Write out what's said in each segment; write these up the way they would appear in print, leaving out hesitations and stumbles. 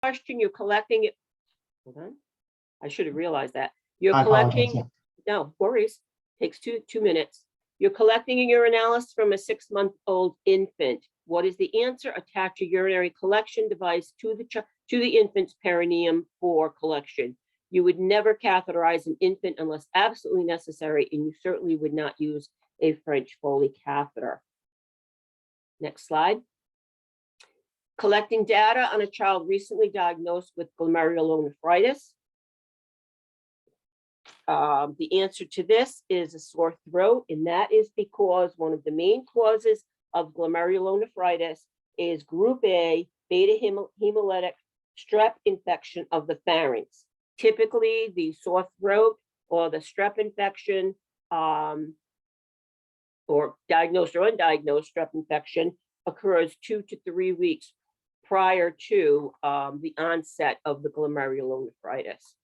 question, you're collecting it. Hold on. I should have realized that. You're I apologize, collecting, yeah. no worries, takes two minutes. You're collecting a urinalysis from a 6-month-old infant. What is the answer? Attach a urinary collection device to the infant's perineum for collection. You would never catheterize an infant unless absolutely necessary, and you certainly would not use a French Foley catheter. Next slide. Collecting data on a child recently diagnosed with glomerulonephritis. The answer to this is a sore throat, and that is because one of the main causes of glomerulonephritis is group A beta hemolytic strep infection of the pharynx. Typically, the sore throat or the strep infection, or diagnosed or undiagnosed strep infection, occurs 2 to 3 weeks prior to the onset of the glomerulonephritis.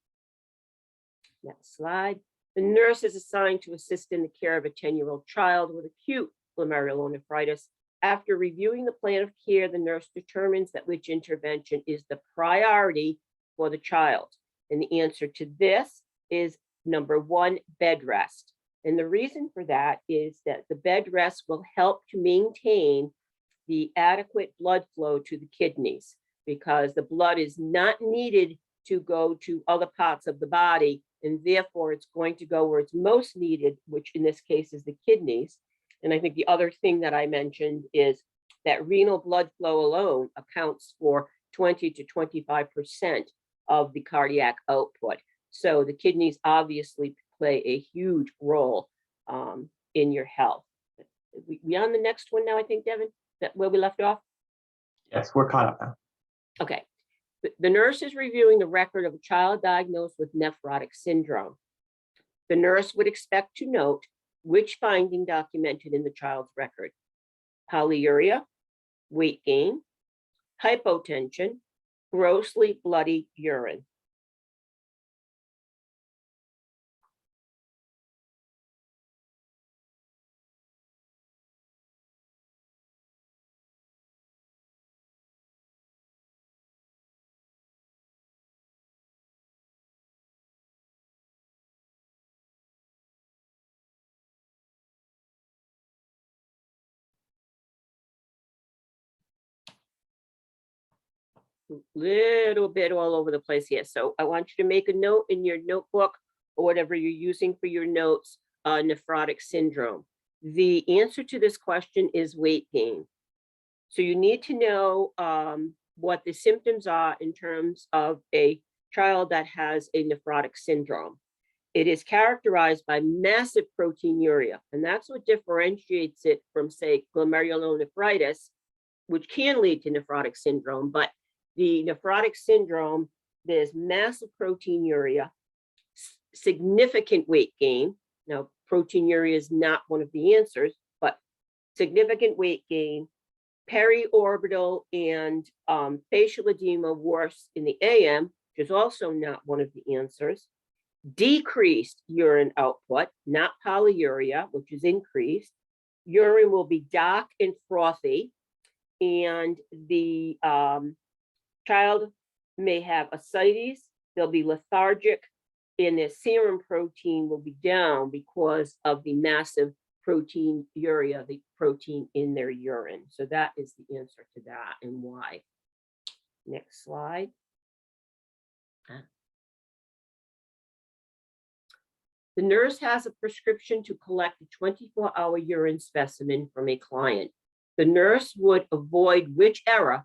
Next slide. The nurse is assigned to assist in the care of a 10-year-old child with acute glomerulonephritis. After reviewing the plan of care, the nurse determines that which intervention is the priority for the child. And the answer to this is number 1, bed rest. And the reason for that is that the bed rest will help to maintain the adequate blood flow to the kidneys, because the blood is not needed to go to other parts of the body, and therefore it's going to go where it's most needed, which in this case is the kidneys. And I think the other thing that I mentioned is that renal blood flow alone accounts for 20 to 25% of the cardiac output. So the kidneys obviously play a huge role in your health. We on the next one now, I think, Devin, that where we left off? Yes, we're caught up now. Okay. The nurse is reviewing the record of a child diagnosed with nephrotic syndrome. The nurse would expect to note which finding documented in the child's record: polyuria, weight gain, hypotension, grossly bloody urine. Little bit all over the place here. So I want you to make a note in your notebook or whatever you're using for your notes, nephrotic syndrome. The answer to this question is weight gain. So you need to know what the symptoms are in terms of a child that has a nephrotic syndrome. It is characterized by massive proteinuria, and that's what differentiates it from, say, glomerulonephritis, which can lead to nephrotic syndrome. But the nephrotic syndrome, there's massive proteinuria, significant weight gain. Now, proteinuria is not one of the answers, but significant weight gain, periorbital and facial edema worse in the AM, which is also not one of the answers. Decreased urine output, not polyuria, which is increased. Urine will be dark and frothy, and the child may have ascites. They'll be lethargic, and their serum protein will be down because of the massive proteinuria, the protein in their urine. So that is the answer to that and why. Next slide. The nurse has a prescription to collect a 24-hour urine specimen from a client. The nurse would avoid which error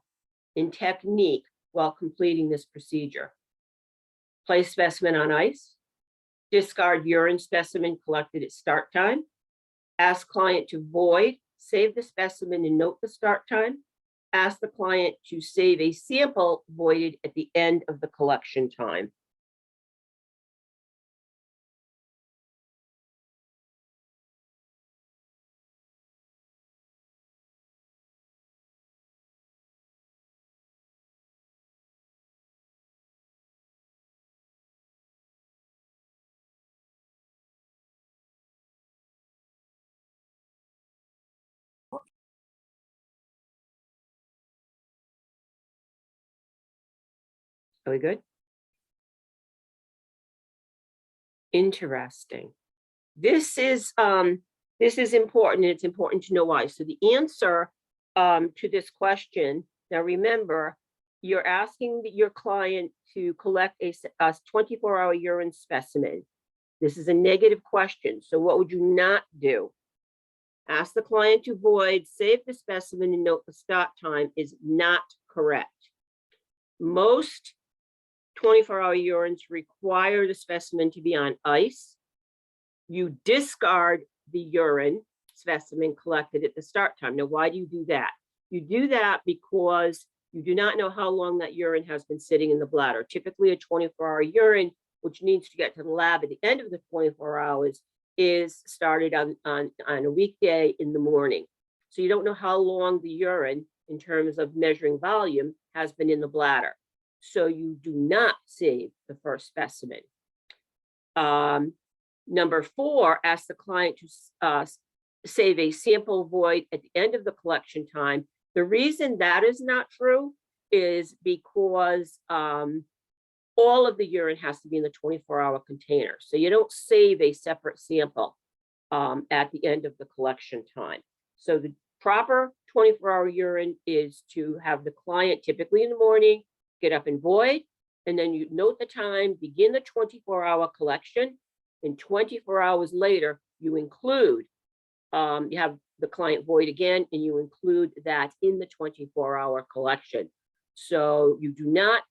in technique while completing this procedure? Place specimen on ice, discard urine specimen collected at start time, ask client to void, save the specimen and note the start time, ask the client to save a sample voided at the end of the collection time. Are we good? Interesting. This is important, and it's important to know why. So the answer to this question, now remember, you're asking your client to collect a 24-hour urine specimen. This is a negative question. So what would you not do? Ask the client to void, save the specimen, and note the start time is not correct. Most 24-hour urines require the specimen to be on ice. You discard the urine specimen collected at the start time. Now, why do you do that? You do that because you do not know how long that urine has been sitting in the bladder. Typically, a 24-hour urine, which needs to get to the lab at the end of the 24 hours, is started on a weekday in the morning. So you don't know how long the urine, in terms of measuring volume, has been in the bladder. So you do not save the first specimen. Number 4, ask the client to save a sample void at the end of the collection time. The reason that is not true is because all of the urine has to be in the 24-hour container. So you don't save a separate sample at the end of the collection time. So the proper 24-hour urine is to have the client, typically in the morning, get up and void, and then you note the time, begin the 24-hour collection, and 24 hours later, you include, you have the client void again, and you include that in the 24-hour collection. So you do not,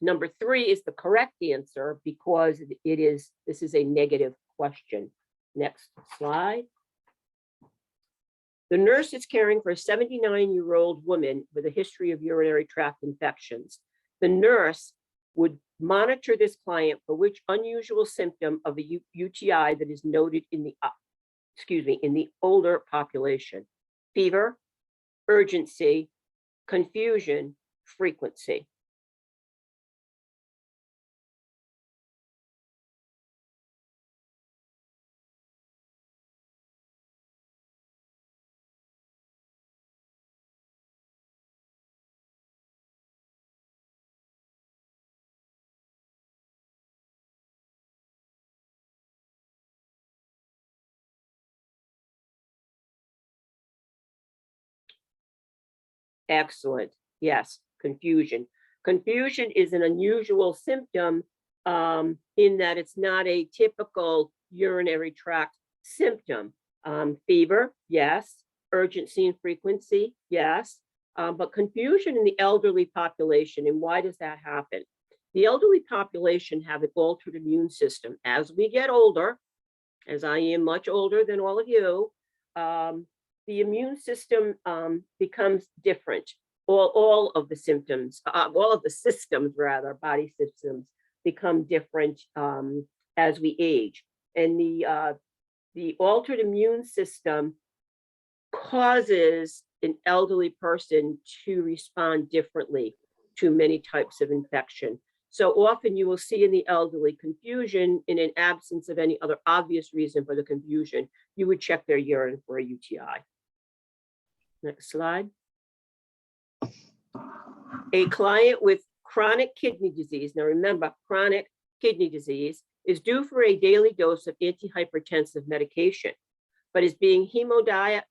number 3 is the correct answer because this is a negative question. Next slide. The nurse is caring for a 79-year-old woman with a history of urinary tract infections. The nurse would monitor this client for which unusual symptom of a UTI that is noted in the older population: fever, urgency, confusion, frequency. Excellent. Yes, confusion. Confusion is an unusual symptom in that it's not a typical urinary tract symptom. Fever, yes. Urgency and frequency, yes. But confusion in the elderly population, and why does that happen? The elderly population have an altered immune system. As we get older, as I am much older than all of you, the immune system becomes different. All of the symptoms, all of the systems rather, body systems become different as we age. And the altered immune system causes an elderly person to respond differently to many types of infection. So often you will see in the elderly confusion in an absence of any other obvious reason for the confusion. You would check their urine for a UTI. Next slide. A client with chronic kidney disease, now remember, chronic kidney disease is due for a daily dose of antihypertensive medication, but is being hemodialyzed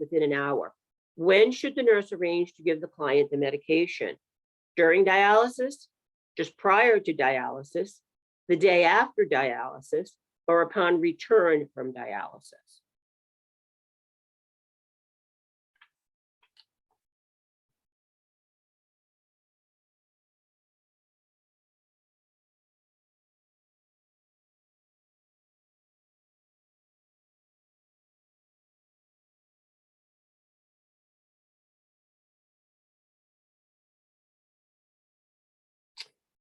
within an hour. When should the nurse arrange to give the client the medication? During dialysis, just prior to dialysis, the day after dialysis, or upon return from dialysis?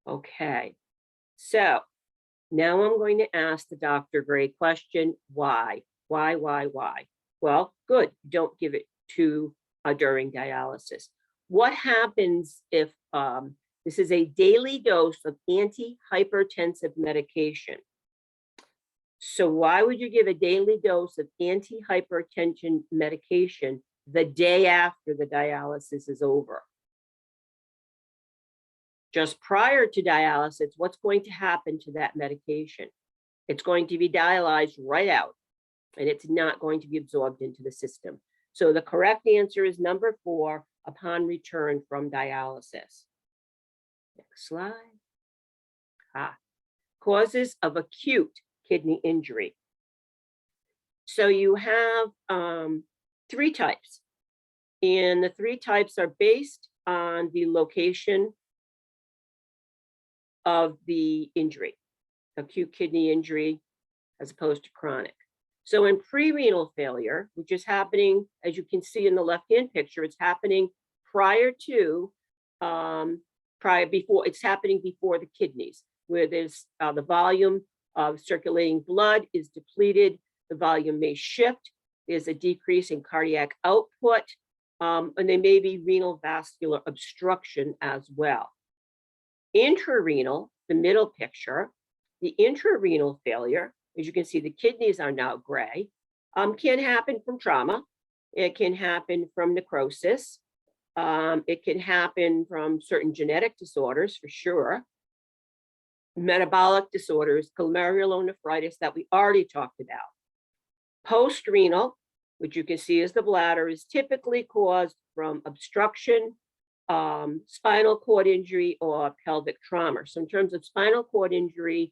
Okay, so now I'm going to ask the Dr. Gray question, why? Why? Well, good, don't give it to during dialysis. What happens if this is a daily dose of antihypertensive medication? So why would you give a daily dose of antihypertension medication the day after the dialysis is over? Just prior to dialysis, what's going to happen to that medication? It's going to be dialyzed right out, and it's not going to be absorbed into the system. So the correct answer is number 4, upon return from dialysis. Next slide. Causes of acute kidney injury. So you have 3 types, and the 3 types are based on the location of the injury, acute kidney injury as opposed to chronic. So in pre-renal failure, which is happening, as you can see in the left-hand picture, it's happening prior to, it's happening before the kidneys, where there's the volume of circulating blood is depleted, the volume may shift, there's a decrease in cardiac output, and there may be renal vascular obstruction as well. Intrarenal, the middle picture, the intrarenal failure, as you can see, the kidneys are now gray, can happen from trauma. It can happen from necrosis. It can happen from certain genetic disorders for sure. Metabolic disorders, glomerulonephritis that we already talked about. Post-renal, which you can see as the bladder, is typically caused from obstruction, spinal cord injury, or pelvic trauma. So in terms of spinal cord injury,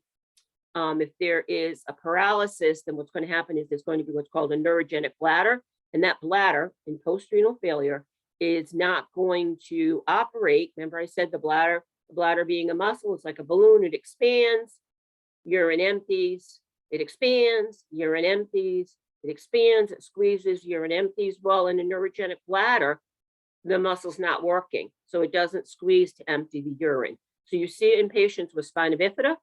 if there is a paralysis, then what's going to happen is there's going to be what's called a neurogenic bladder. And that bladder in post-renal failure is not going to operate. Remember I said the bladder being a muscle, it's like a balloon, it expands, urine empties, it expands, urine empties, it expands, it squeezes, urine empties. Well, in a neurogenic bladder, the muscle's not working, so it doesn't squeeze to empty the urine. So you see it in patients with spina bifida,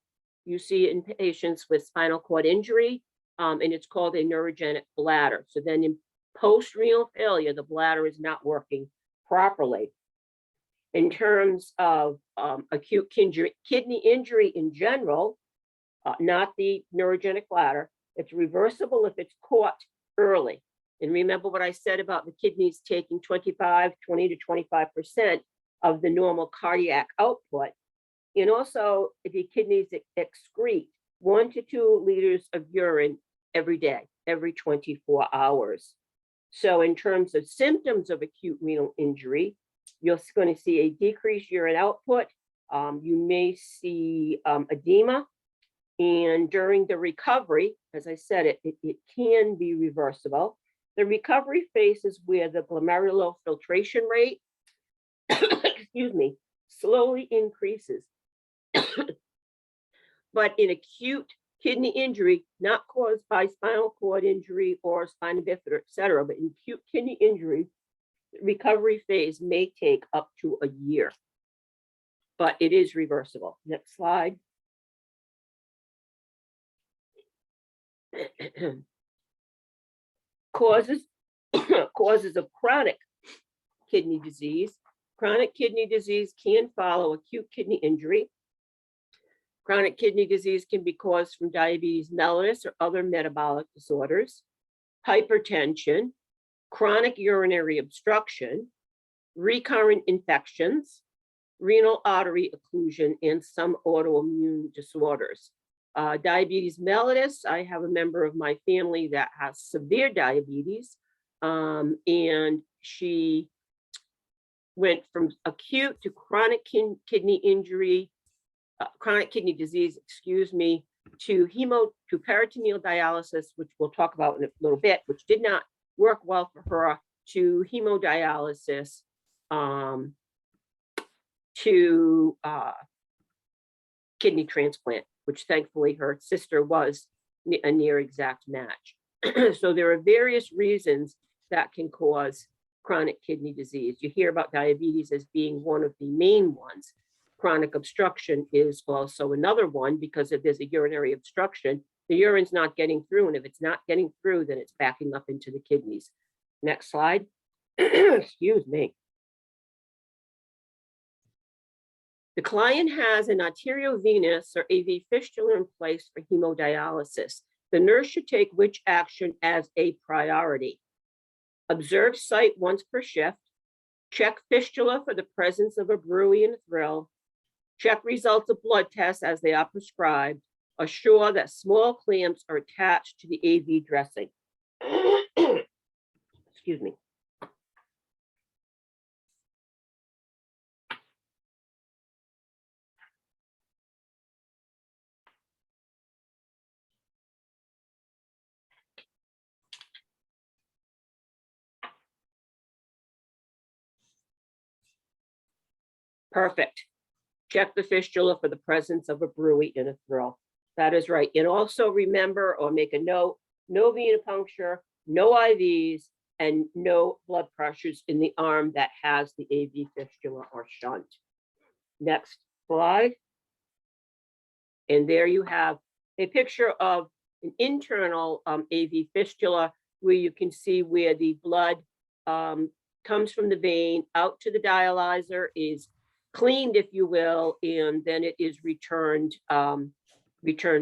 you see it in patients with spinal cord injury, and it's called a neurogenic bladder. So then in post-renal failure, the bladder is not working properly. In terms of acute kidney injury in general, not the neurogenic bladder, it's reversible if it's caught early. And remember what I said about the kidneys taking 20 to 25% of the normal cardiac output. And also the kidneys excrete 1 to 2 liters of urine every day, every 24 hours. So in terms of symptoms of acute renal injury, you're going to see a decreased urine output. You may see edema. And during the recovery, as I said, it can be reversible. The recovery phase is where the glomerular filtration rate, excuse me, slowly increases. But in acute kidney injury, not caused by spinal cord injury or spina bifida, et cetera, but in acute kidney injury, the recovery phase may take up to a year, but it is reversible. Next slide. Causes of chronic kidney disease. Chronic kidney disease can follow acute kidney injury. Chronic kidney disease can be caused from diabetes mellitus or other metabolic disorders, hypertension, chronic urinary obstruction, recurrent infections, renal artery occlusion, and some autoimmune disorders. Diabetes mellitus, I have a member of my family that has severe diabetes, and she went from acute to chronic kidney injury, chronic kidney disease, excuse me, to peritoneal dialysis, which we'll talk about in a little bit, which did not work well for her, to hemodialysis, to kidney transplant, which thankfully her sister was a near exact match. So there are various reasons that can cause chronic kidney disease. You hear about diabetes as being one of the main ones. Chronic obstruction is also another one, because if there's a urinary obstruction, the urine's not getting through, and if it's not getting through, then it's backing up into the kidneys. Next slide. Excuse me. The client has an arteriovenous or AV fistula in place for hemodialysis. The nurse should take which action as a priority? Observe site once per shift, check fistula for the presence of a bruit and thrill, Check results of blood tests as they are prescribed. Assure that small clamps are attached to the AV dressing. Excuse me. Perfect. Check the fistula for the presence of a bruit and a thrill. That is right. And also remember or make a note, no venipuncture, no IVs, and no blood pressures in the arm that has the AV fistula or shunt. Next slide. And there you have a picture of an internal AV fistula where you can see where the blood comes from the vein out to the dialyzer, is cleaned, if you will, and then it is returned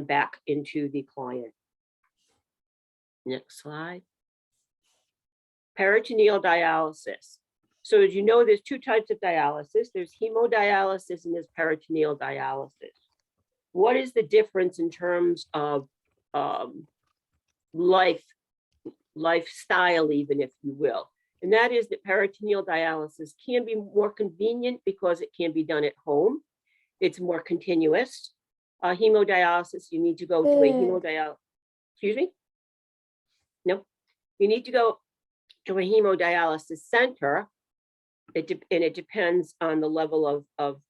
back into the client. Next slide. Peritoneal dialysis. So as you know, there's two types of dialysis. There's hemodialysis and there's peritoneal dialysis. What is the difference in terms of lifestyle, even, if you will? And that is that peritoneal dialysis can be more convenient because it can be done at home. It's more continuous. Hemodialysis, you need to go to a hemodialysis, excuse me? No, you need to go to a hemodialysis center. And it depends on the level of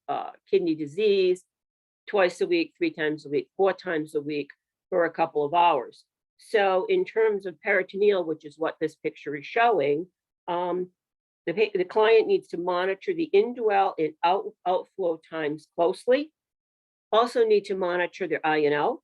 kidney disease, twice a week, 3 times a week, 4 times a week for a couple of hours. So in terms of peritoneal, which is what this picture is showing, the client needs to monitor the indwell and outflow times closely. Also need to monitor their INO.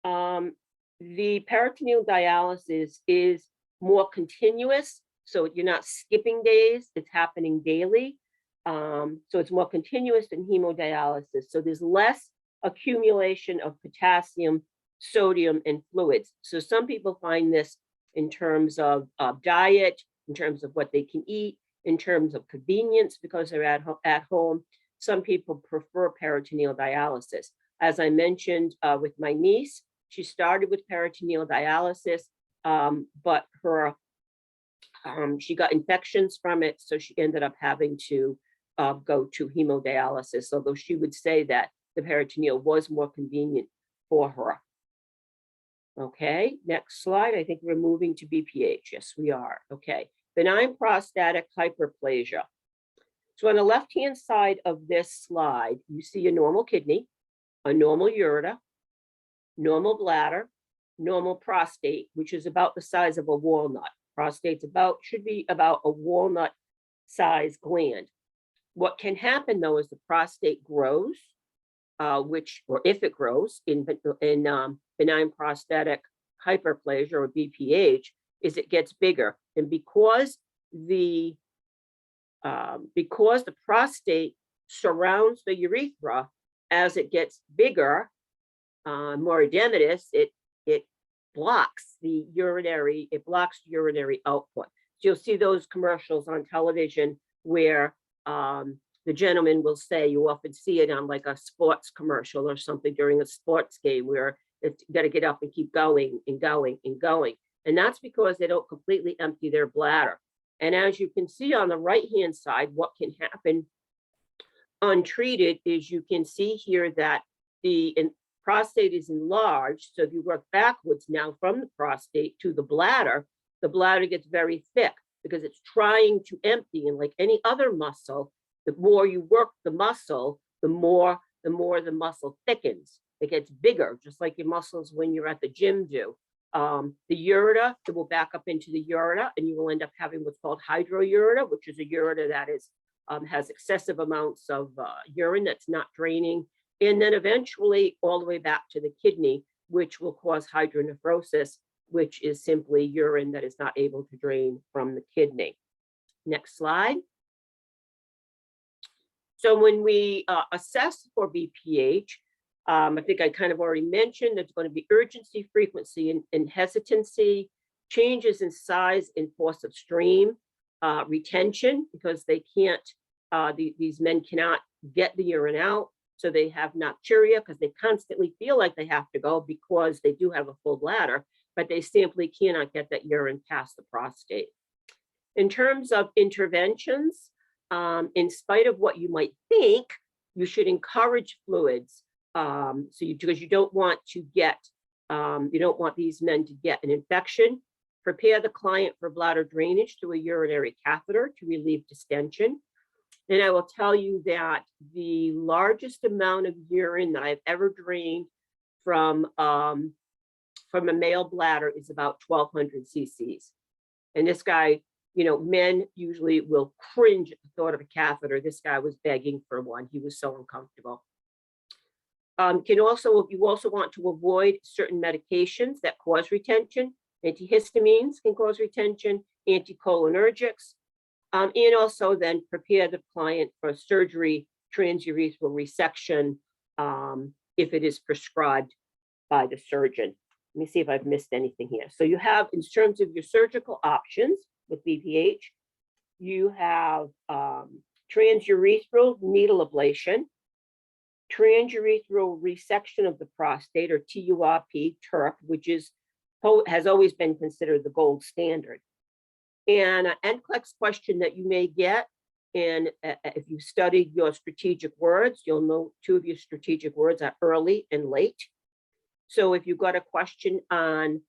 The peritoneal dialysis is more continuous, so you're not skipping days, it's happening daily. So it's more continuous than hemodialysis. So there's less accumulation of potassium, sodium, and fluids. So some people find this in terms of diet, in terms of what they can eat, in terms of convenience because they're at home. Some people prefer peritoneal dialysis. As I mentioned with my niece, she started with peritoneal dialysis, but she got infections from it, so she ended up having to go to hemodialysis, although she would say that the peritoneal was more convenient for her. Okay, next slide. I think we're moving to BPH. Yes, we are. Okay, benign prostatic hyperplasia. So on the left-hand side of this slide, you see a normal kidney, a normal ureter, normal bladder, normal prostate, which is about the size of a walnut. Prostate's should be about a walnut size gland. What can happen though is the prostate grows, or if it grows in benign prostatic hyperplasia or BPH, is it gets bigger. And because the prostate surrounds the urethra, as it gets bigger, more edematous, it blocks the urinary output. So you'll see those commercials on television where the gentleman will say, you often see it on like a sports commercial or something during a sports game where it's got to get up and keep going and going and going. And that's because they don't completely empty their bladder. And as you can see on the right-hand side, what can happen untreated is you can see here that the prostate is enlarged. So if you work backwards now from the prostate to the bladder gets very thick because it's trying to empty. And like any other muscle, the more you work the muscle, the more the muscle thickens. It gets bigger, just like your muscles when you're at the gym do. The ureter, it will back up into the ureter, and you will end up having what's called hydroureter, which is a ureter that is has excessive amounts of urine that's not draining, and then eventually all the way back to the kidney, which will cause hydronephrosis, which is simply urine that is not able to drain from the kidney. Next slide. So when we assess for BPH, I think I kind of already mentioned there's going to be urgency, frequency, and hesitancy, changes in size and force of stream, retention, because they can't, these men cannot get the urine out, So they have nocturia because they constantly feel like they have to go because they do have a full bladder, but they simply cannot get that urine past the prostate. In terms of interventions, in spite of what you might think, you should encourage fluids. Because you don't want to get, you don't want these men to get an infection. Prepare the client for bladder drainage through a urinary catheter to relieve distension. And I will tell you that the largest amount of urine that I've ever drained from a male bladder is about 1,200 cc's. And this guy, you know, men usually will cringe at the thought of a catheter. This guy was begging for one. He was so uncomfortable. You also want to avoid certain medications that cause retention. Antihistamines can cause retention, anticholinergics, and also then prepare the client for surgery, transurethral resection, if it is prescribed by the surgeon. Let me see if I've missed anything here. So you have, in terms of your surgical options with BPH, you have transurethral needle ablation, transurethral resection of the prostate, or TURP, which has always been considered the gold standard. And an NCLEX question that you may get, and if you studied your strategic words, you'll know two of your strategic words are early and late. So if you've got a question on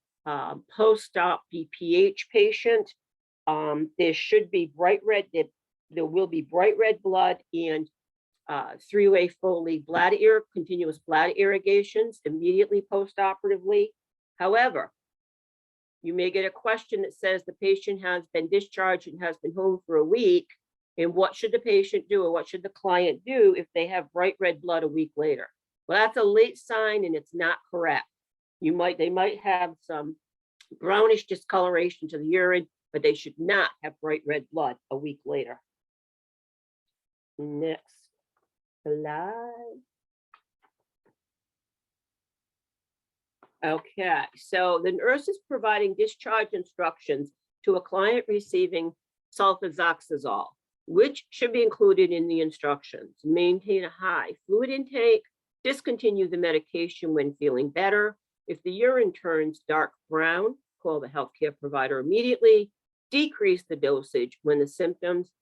post-op BPH patient, there should be bright red, there will be bright red blood and three-way Foley continuous bladder irrigations immediately post-operatively. However, you may get a question that says the patient has been discharged and has been home for a week, and what should the patient do, or what should the client do if they have bright red blood a week later? Well, that's a late sign and it's not correct. They might have some brownish discoloration to the urine, but they should not have bright red blood a week later. Next slide. Okay, so the nurse is providing discharge instructions to a client receiving sulfazoxazole, which should be included in the instructions. Maintain a high fluid intake, discontinue the medication when feeling better. If the urine turns dark brown, call the healthcare provider immediately. Decrease the dosage when the symptoms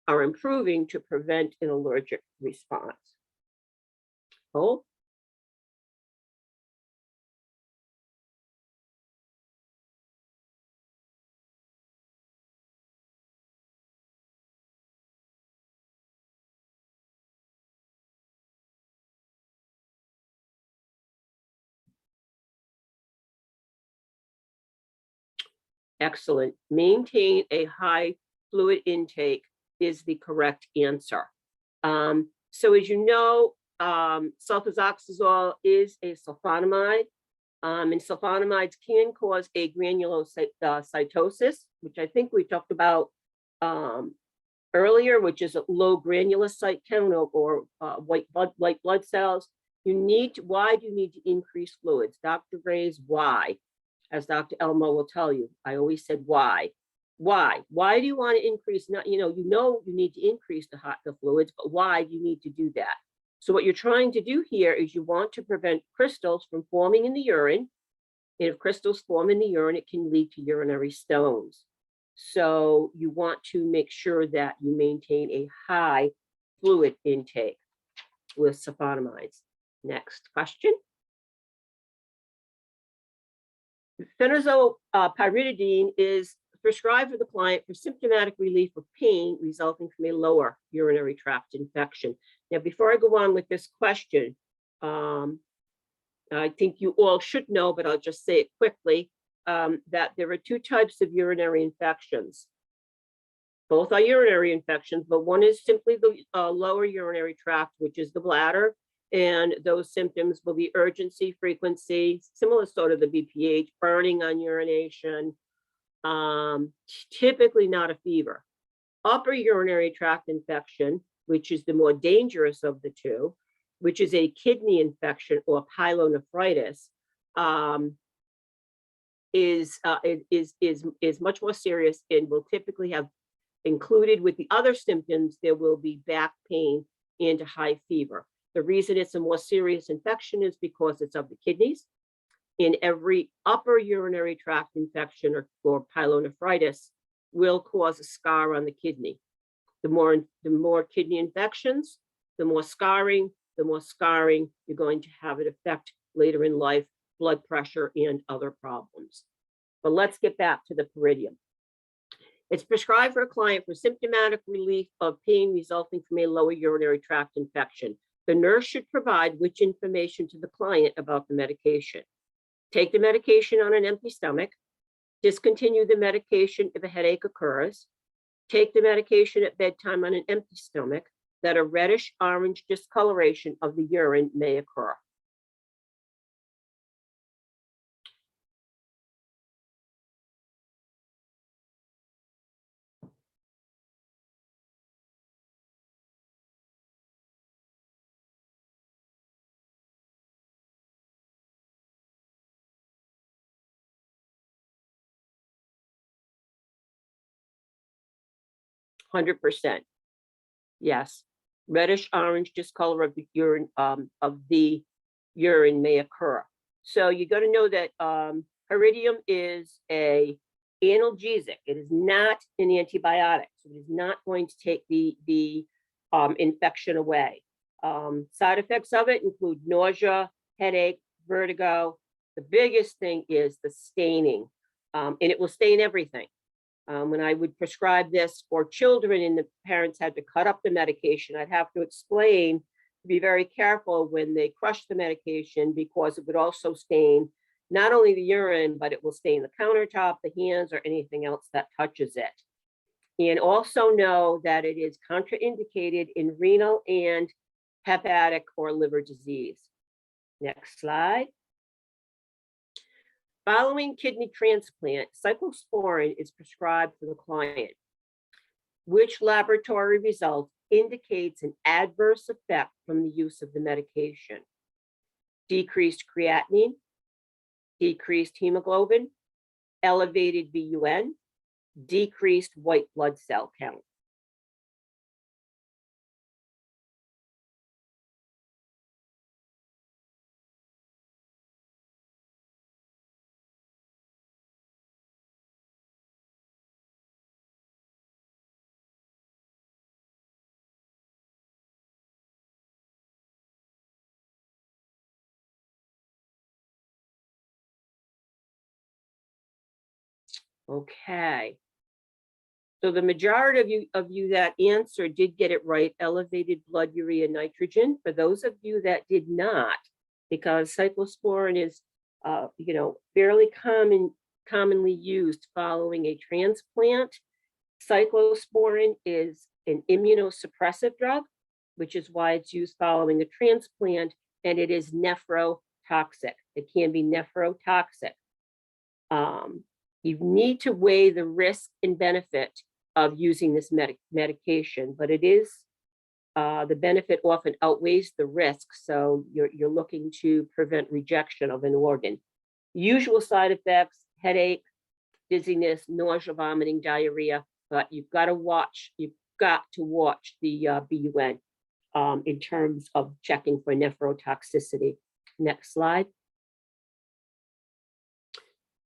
are improving to prevent an allergic response. Oh. Excellent. Maintain a high fluid intake is the correct answer. So as you know, sulfazoxazole is a sulfonamide, and sulfonamides can cause a granulocytosis, which I think we talked about earlier, which is a low granulocyte count or white blood cells. Why do you need to increase fluids? Dr. Graves, why? As Dr. Elmore will tell you, I always said why. Why? Why do you want to increase? You need to increase the fluids, but why do you need to do that? So what you're trying to do here is you want to prevent crystals from forming in the urine. And if crystals form in the urine, it can lead to urinary stones. So you want to make sure that you maintain a high fluid intake with sulfonamides. Next question. Phenazopyridine is prescribed for the client for symptomatic relief of pain resulting from a lower urinary tract infection. Now, before I go on with this question, I think you all should know, but I'll just say it quickly, that there are two types of urinary infections. Both are urinary infections, but one is simply the lower urinary tract, which is the bladder. And those symptoms will be urgency, frequency, similar sort of the BPH, burning on urination, typically not a fever. Upper urinary tract infection, which is the more dangerous of the two, which is a kidney infection or pyelonephritis, is much more serious and will typically have included with the other symptoms, there will be back pain and a high fever. The reason it's a more serious infection is because it's of the kidneys. In every upper urinary tract infection or pyelonephritis will cause a scar on the kidney. The more kidney infections, the more scarring, you're going to have it affect later in life, blood pressure and other problems. But let's get back to the Pyridium. It's prescribed for a client for symptomatic relief of pain resulting from a lower urinary tract infection. The nurse should provide which information to the client about the medication. Take the medication on an empty stomach. Discontinue the medication if a headache occurs. Take the medication at bedtime on an empty stomach, that a reddish orange discoloration of the urine may occur. %. Yes, reddish orange discolor of the urine may occur. So you got to know that Pyridium is a analgesic. It is not an antibiotic. So it is not going to take the infection away. Side effects of it include nausea, headache, vertigo. The biggest thing is the staining, and it will stain everything. When I would prescribe this for children and the parents had to cut up the medication, I'd have to explain to be very careful when they crush the medication, because it would also stain not only the urine, but it will stain the countertop, the hands, or anything else that touches it. And also know that it is contraindicated in renal and hepatic or liver disease. Next slide. Following kidney transplant, cyclosporin is prescribed for the client. Which laboratory result indicates an adverse effect from the use of the medication? Decreased creatinine, decreased hemoglobin, elevated BUN, decreased white blood cell count. Okay. So the majority of you that answered did get it right, elevated blood urea nitrogen. For those of you that did not, because cyclosporin is, fairly commonly used following a transplant. Cyclosporin is an immunosuppressive drug, which is why it's used following a transplant, and it is nephrotoxic. It can be nephrotoxic. You need to weigh the risk and benefit of using this medication, but it is the benefit often outweighs the risk. So you're looking to prevent rejection of an organ. Usual side effects: headache, dizziness, nausea, vomiting, diarrhea. But you've got to watch the BUN in terms of checking for nephrotoxicity. Next slide.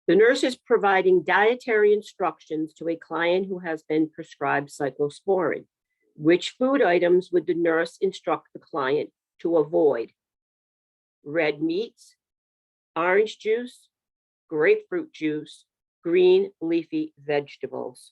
The nurse is providing dietary instructions to a client who has been prescribed cyclosporin. Which food items would the nurse instruct the client to avoid? Red meats, orange juice, grapefruit juice, green leafy vegetables.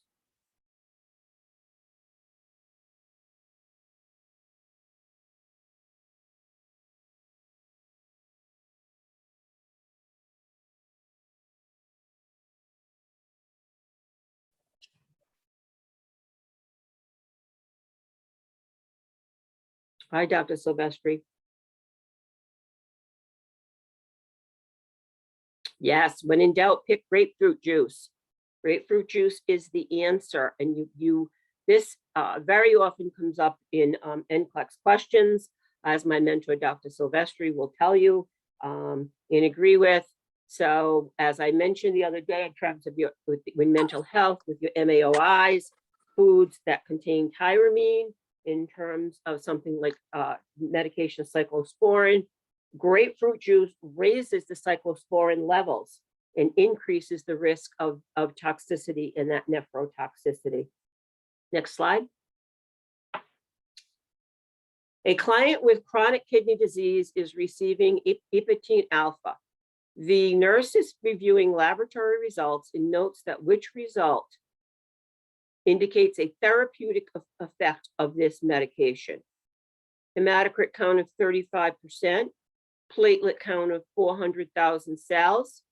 Hi, Dr. Silvestri. Yes, when in doubt, pick grapefruit juice. Grapefruit juice is the answer. And this very often comes up in NCLEX questions, as my mentor, Dr. Silvestri, will tell you and agree with. So as I mentioned the other day, in terms of with mental health, with your MAOIs, foods that contain tyramine, in terms of something like medication cyclosporin. Grapefruit juice raises the cyclosporin levels and increases the risk of toxicity and that nephrotoxicity. Next slide. A client with chronic kidney disease is receiving ipitine alpha. The nurse is reviewing laboratory results and notes that which result indicates a therapeutic effect of this medication. Hematocrit count of 35%, platelet count of 400,000 cells,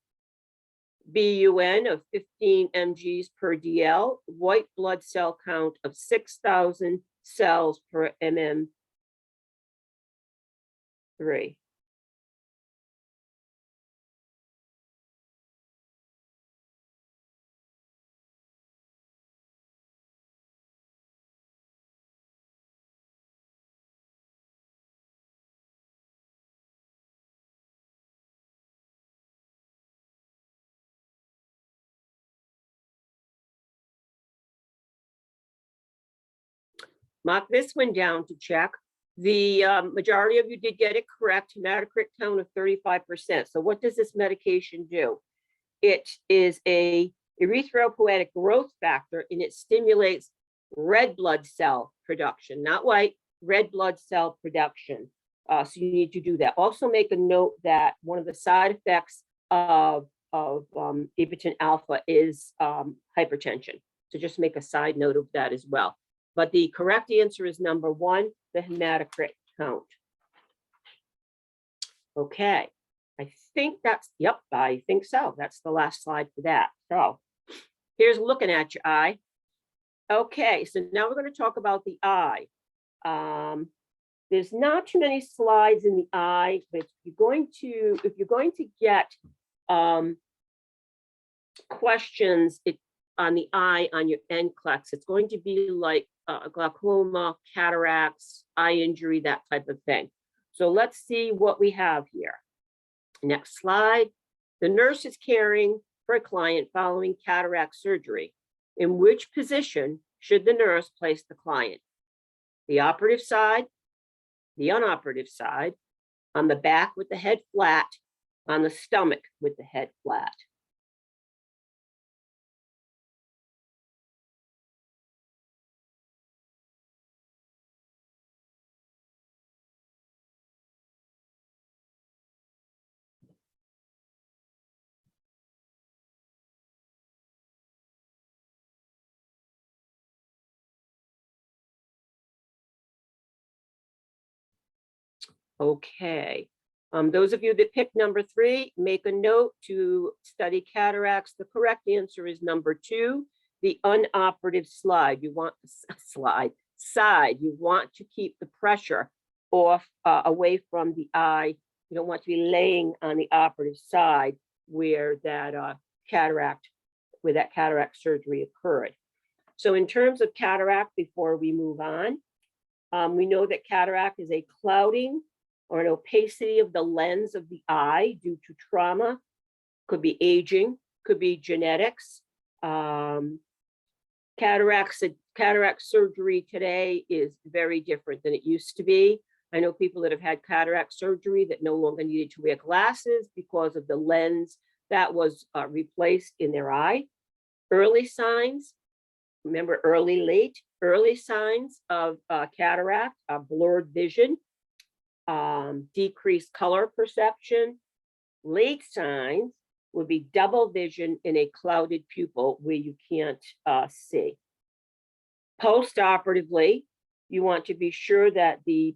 BUN of 15 mgs per DL, white blood cell count of 6,000 cells per MM3. Mark this one down to check. The majority of you did get it correct, hematocrit count of 35%. So what does this medication do? It is a erythropoietic growth factor, and it stimulates red blood cell production, not white, red blood cell production. So you need to do that. Also make a note that one of the side effects of ipitine alpha is hypertension. So just make a side note of that as well. But the correct answer is number one, the hematocrit count. Okay, I think that's, yep, I think so. That's the last slide for that. So here's looking at your eye. Okay, so now we're going to talk about the eye. There's not too many slides in the eye, but if you're going to get questions on the eye on your NCLEX, it's going to be like glaucoma, cataracts, eye injury, that type of thing. So let's see what we have here. Next slide. The nurse is caring for a client following cataract surgery. In which position should the nurse place the client? The operative side, the unoperative side, on the back with the head flat, on the stomach with the head flat. Okay, those of you that picked number 3, make a note to study cataracts. The correct answer is number 2, the unoperative side. You want you want to keep the pressure off away from the eye. You don't want to be laying on the operative side where that cataract surgery occurred. So in terms of cataract, before we move on, we know that cataract is a clouding or an opacity of the lens of the eye due to trauma, could be aging, could be genetics. Cataract surgery today is very different than it used to be. I know people that have had cataract surgery that no longer needed to wear glasses because of the lens that was replaced in their eye. Early signs, remember early signs of cataract, blurred vision, decreased color perception. Late signs would be double vision in a clouded pupil where you can't see. Post-operatively, you want to be sure that the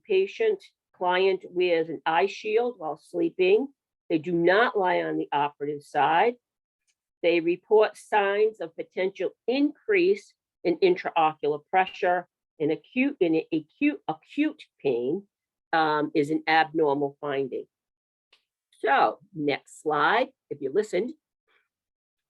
client wears an eye shield while sleeping. They do not lie on the operative side. They report signs of potential increase in intraocular pressure, and acute pain is an abnormal finding. So next slide, if you listened.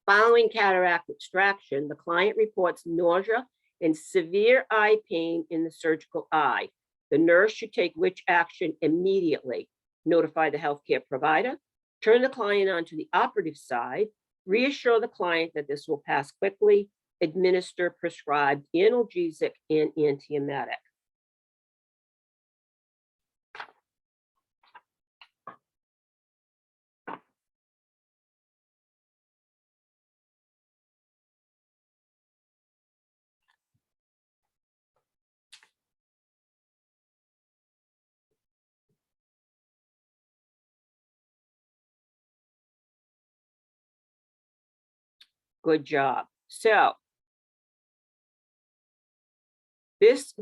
Following cataract extraction, the client reports nausea and severe eye pain in the surgical eye. The nurse should take which action immediately? Notify the healthcare provider, turn the client onto the operative side, reassure the client that this will pass quickly, administer prescribed analgesic and antiemetic. Good job. So this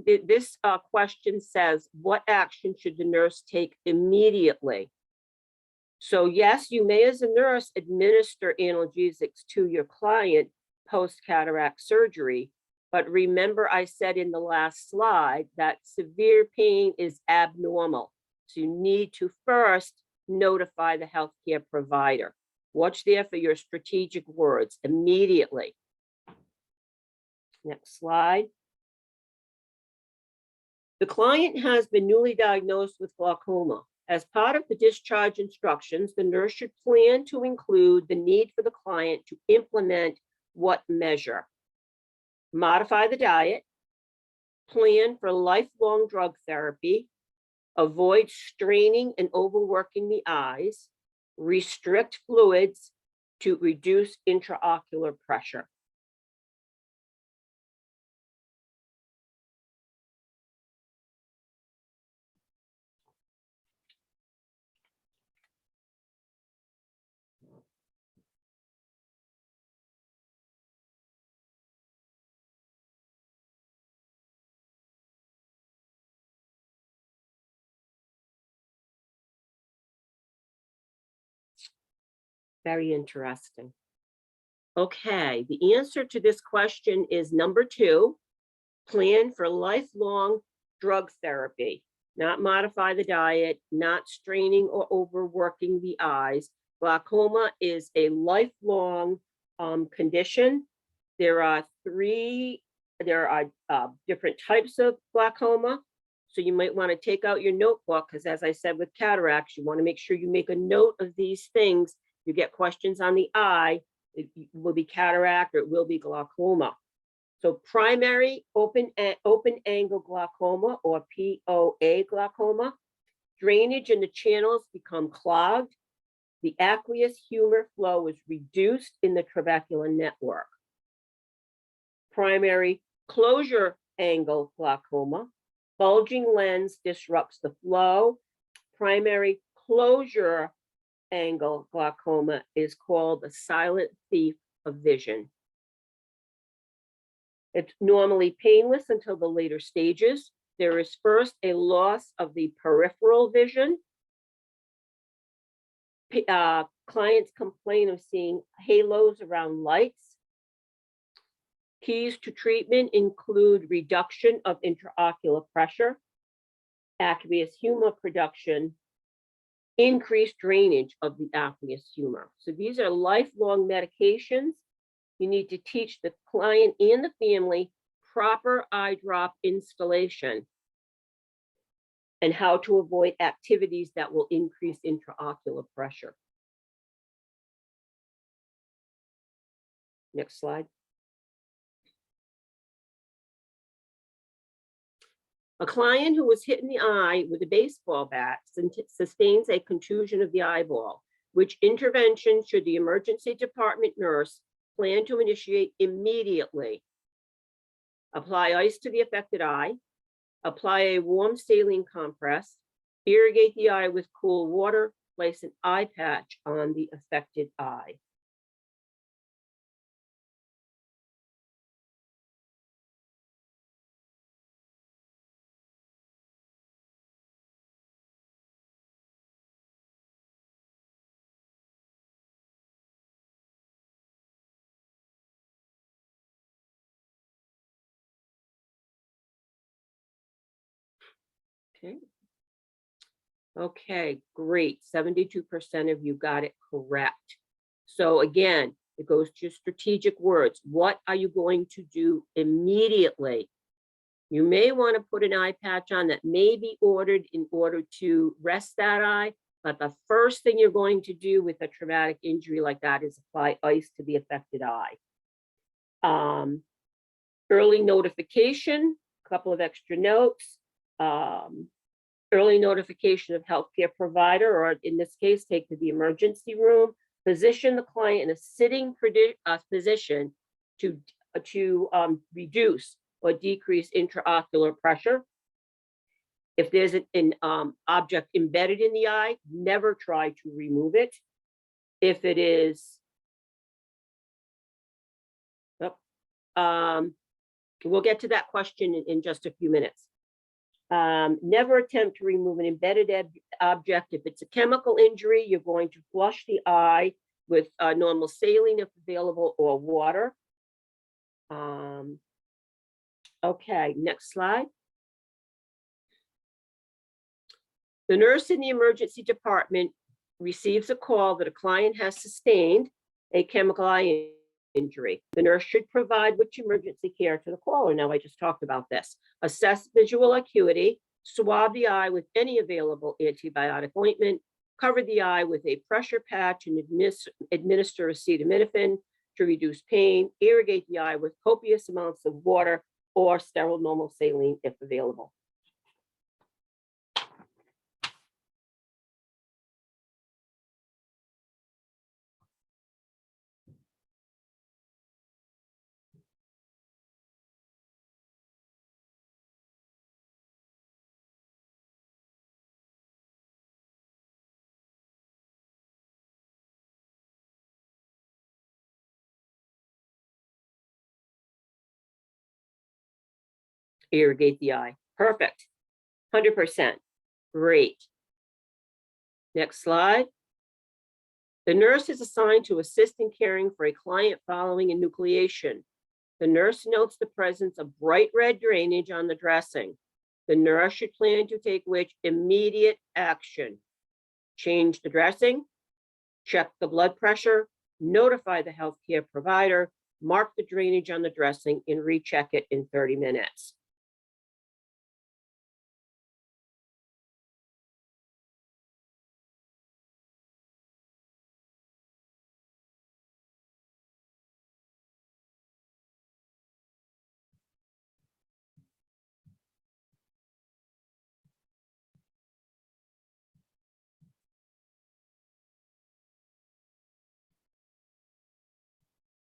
question says, what action should the nurse take immediately? So yes, you may as a nurse administer analgesics to your client post-cataract surgery, but remember I said in the last slide that severe pain is abnormal. So you need to first notify the healthcare provider. Watch there for your strategic words immediately. Next slide. The client has been newly diagnosed with glaucoma. As part of the discharge instructions, the nurse should plan to include the need for the client to implement what measure? Modify the diet, plan for lifelong drug therapy, avoid straining and overworking the eyes, restrict fluids to reduce intraocular pressure. Very interesting. Okay, the answer to this question is number 2, plan for lifelong drug therapy, not modify the diet, not straining or overworking the eyes. Glaucoma is a lifelong condition. There are different types of glaucoma. So you might want to take out your notebook because, as I said, with cataracts, you want to make sure you make a note of these things. You get questions on the eye, it will be cataract or it will be glaucoma. So primary open angle glaucoma, or POA glaucoma, drainage in the channels become clogged. The aqueous humor flow is reduced in the trabecular network. Primary closure angle glaucoma, bulging lens disrupts the flow. Primary closure angle glaucoma is called the silent thief of vision. It's normally painless until the later stages. There is first a loss of the peripheral vision. Clients complain of seeing halos around lights. Keys to treatment include reduction of intraocular pressure, aqueous humor production, increased drainage of the aqueous humor. So these are lifelong medications. You need to teach the client and the family proper eye drop installation and how to avoid activities that will increase intraocular pressure. Next slide. A client who was hit in the eye with a baseball bat sustains a contusion of the eyeball. Which intervention should the emergency department nurse plan to initiate immediately? Apply ice to the affected eye, apply a warm saline compress, irrigate the eye with cool water, place an eye patch on the affected eye. Okay. Okay, great. 72% of you got it correct. So again, it goes to strategic words. What are you going to do immediately? You may want to put an eye patch on that may be ordered in order to rest that eye, but the first thing you're going to do with a traumatic injury like that is apply ice to the affected eye. Early notification, a couple of extra notes. Early notification of healthcare provider, or in this case, take to the emergency room. Position the client in a sitting position to reduce or decrease intraocular pressure. If there's an object embedded in the eye, never try to remove it. If it is We'll get to that question in just a few minutes. Never attempt to remove an embedded object. If it's a chemical injury, you're going to flush the eye with normal saline if available, or water. Okay, next slide. The nurse in the emergency department receives a call that a client has sustained a chemical eye injury. The nurse should provide which emergency care to the caller? Now, I just talked about this. Assess visual acuity, swab the eye with any available antibiotic ointment, cover the eye with a pressure patch, and administer acetaminophen to reduce pain, irrigate the eye with copious amounts of water or sterile normal saline if available. Irrigate the eye. Perfect. 100%. Great. Next slide. The nurse is assigned to assist in caring for a client following enucleation. The nurse notes the presence of bright red drainage on the dressing. The nurse should plan to take which immediate action? Change the dressing, check the blood pressure, notify the healthcare provider, mark the drainage on the dressing, and recheck it in 30 minutes.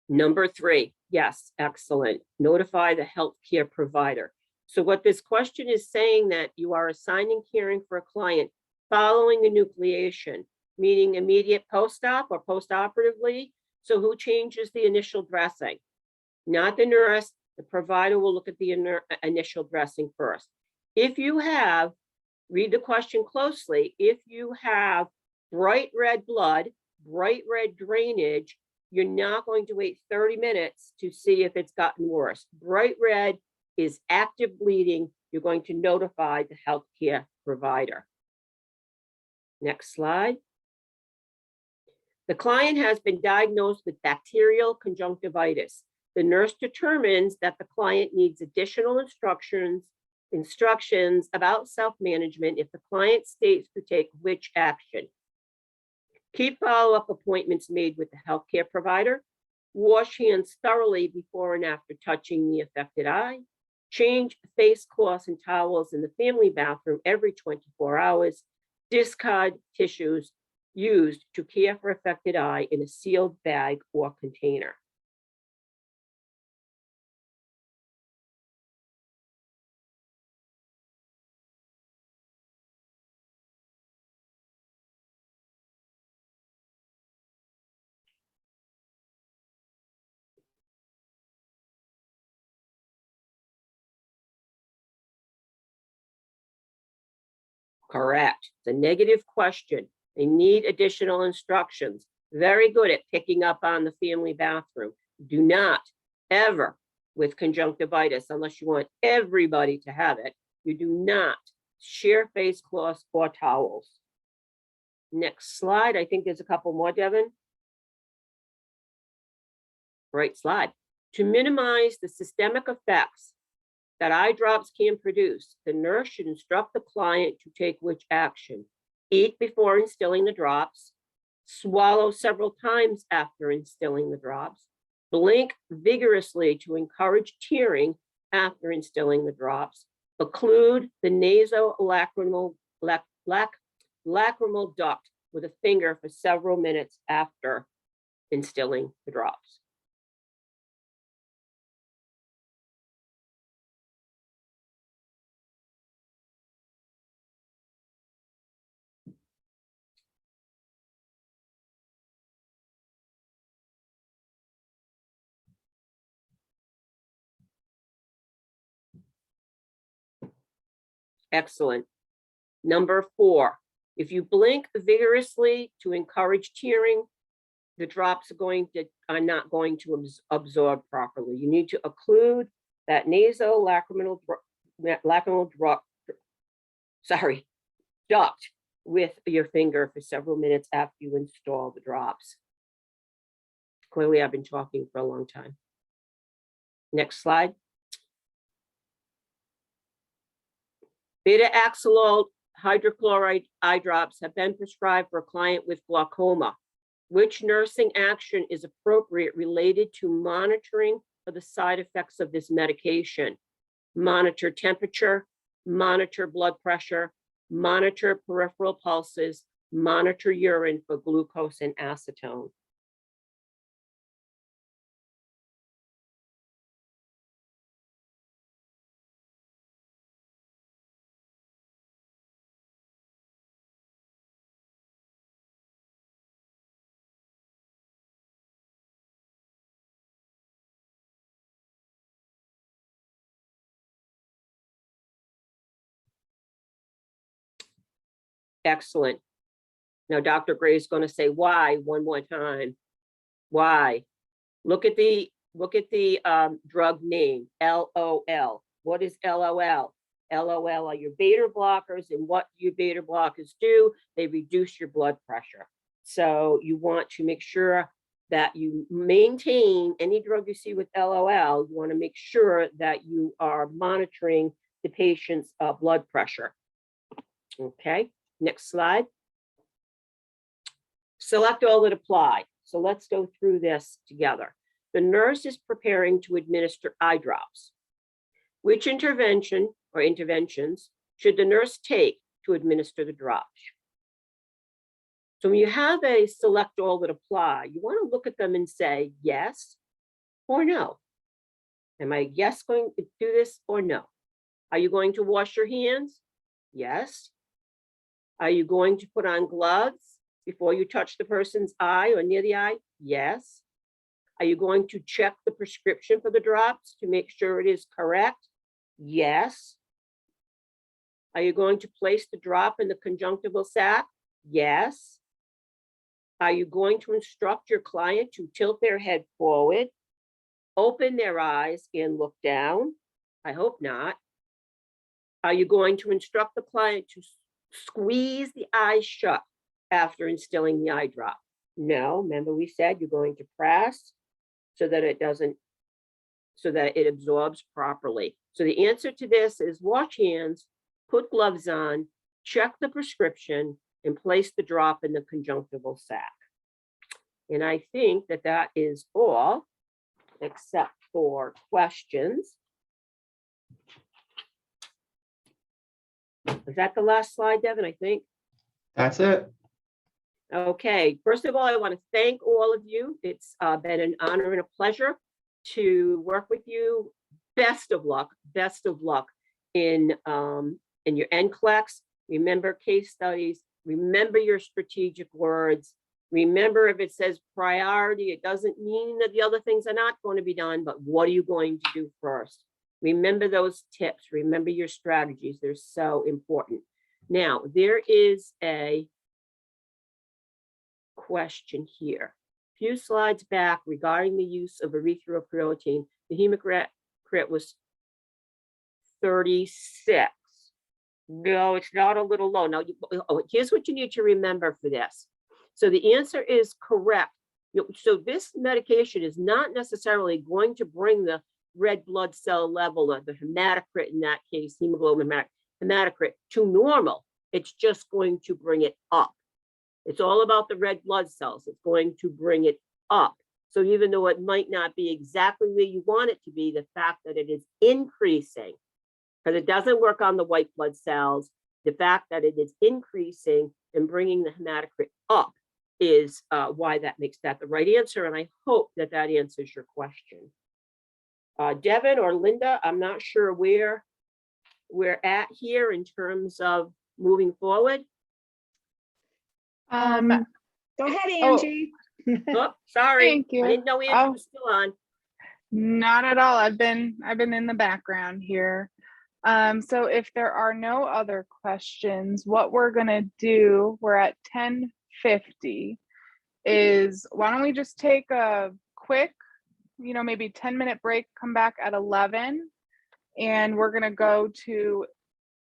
Number 3, yes, excellent. Notify the healthcare provider. So what this question is saying, that you are assigning caring for a client following enucleation, meaning immediate post-op or post-operatively. So who changes the initial dressing? Not the nurse. The provider will look at the initial dressing first. If you have, read the question closely, if you have bright red blood, bright red drainage, you're not going to wait 30 minutes to see if it's gotten worse. Bright red is active bleeding. You're going to notify the healthcare provider. Next slide. The client has been diagnosed with bacterial conjunctivitis. The nurse determines that the client needs additional instructions about self-management if the client states to take which action. Keep follow-up appointments made with the healthcare provider. Wash hands thoroughly before and after touching the affected eye. Change face cloths and towels in the family bathroom every 24 hours. Discard tissues used to care for affected eye in a sealed bag or container. Correct. It's a negative question. They need additional instructions. Very good at picking up on the family bathroom. Do not ever, with conjunctivitis, unless you want everybody to have it, you do not share face cloths or towels. Next slide. I think there's a couple more, Devin. Right slide. To minimize the systemic effects that eye drops can produce, the nurse should instruct the client to take which action? Eat before instilling the drops, swallow several times after instilling the drops, blink vigorously to encourage tearing after instilling the drops, occlude the nasolacrimal duct with a finger for several minutes after instilling the drops. Excellent. Number 4, if you blink vigorously to encourage tearing, the drops are not going to absorb properly. You need to occlude that nasolacrimal duct with your finger for several minutes after you install the drops. Clearly, I've been talking for a long time. Next slide. Beta-axolol hydrochloride eye drops have been prescribed for a client with glaucoma. Which nursing action is appropriate related to monitoring for the side effects of this medication? Monitor temperature, monitor blood pressure, monitor peripheral pulses, monitor urine for glucose and acetone. Excellent. Now, Dr. Gray is going to say why one more time. Why? Look at the drug name, LOL. What is LOL? LOL are your beta blockers, and what do your beta blockers do? They reduce your blood pressure. So you want to make sure that you maintain any drug you see with LOL. You want to make sure that you are monitoring the patient's blood pressure. Okay. Next slide. Select all that apply. So let's go through this together. The nurse is preparing to administer eye drops. Which intervention or interventions should the nurse take to administer the drops? So when you have a select all that apply, you want to look at them and say yes or no. Am I yes going to do this or no? Are you going to wash your hands? Yes. Are you going to put on gloves before you touch the person's eye or near the eye? Yes. Are you going to check the prescription for the drops to make sure it is correct? Yes. Are you going to place the drop in the conjunctival sac? Yes. Are you going to instruct your client to tilt their head forward, open their eyes, and look down? I hope not. Are you going to instruct the client to squeeze the eyes shut after instilling the eye drop? No. Remember, we said you're going to press so that it absorbs properly. So the answer to this is wash hands, put gloves on, check the prescription, and place the drop in the conjunctival sac. And I think that that is all, except for questions. Is that the last slide, Devin, I think? That's it. Okay, first of all, I want to thank all of you. It's been an honor and a pleasure to work with you. Best of luck in your NCLEX. Remember case studies, remember your strategic words. Remember, if it says priority, it doesn't mean that the other things are not going to be done, but what are you going to do first? Remember those tips, remember your strategies, they're so important. Now, there is a question here. A few slides back regarding the use of erythropoietin, the hematocrit was 36. No, it's not a little low. Now, here's what you need to remember for this. So the answer is correct. So this medication is not necessarily going to bring the red blood cell level or the hematocrit, in that case, hemoglobin hematocrit, to normal. It's just going to bring it up. It's all about the red blood cells. It's going to bring it up. So even though it might not be exactly where you want it to be, the fact that it is increasing, because it doesn't work on the white blood cells, the fact that it is increasing and bringing the hematocrit up is why that makes that the right answer. And I hope that that answers your question. Devin or Linda, I'm not sure where we're at here in terms of moving forward. Go ahead, Angie. Oh, sorry. Thank you. I didn't know Angie was still on. Not at all. I've been in the background here. So if there are no other questions, what we're gonna do, we're at 10:50, is why don't we just take a quick, maybe 10-minute break, come back at 11, and we're gonna go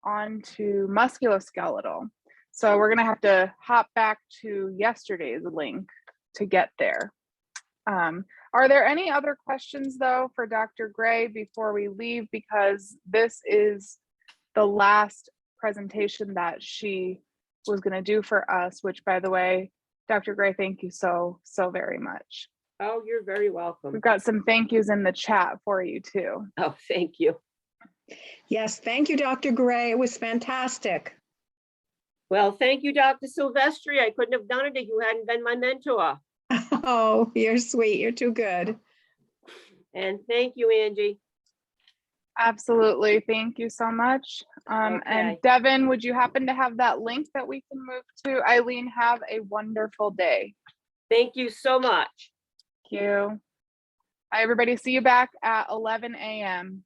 on to musculoskeletal. So we're gonna have to hop back to yesterday's link to get there. Are there any other questions though for Dr. Gray before we leave? Because this is the last presentation that she was going to do for us, which, by the way, Dr. Gray, thank you so very much. Oh, you're very welcome. We've got some thank yous in the chat for you too. Oh, thank you. Yes, thank you, Dr. Gray. It was fantastic. Well, thank you, Dr. Silvestri. I couldn't have done it if you hadn't been my mentor. Oh, you're sweet. You're too good. And thank you, Angie. Absolutely. Thank you so much. And Okay. Devin, would you happen to have that link that we can move to? Eileen, have a wonderful day. Thank you so much. Thank you. Hi, everybody. See you back at 11 a.m.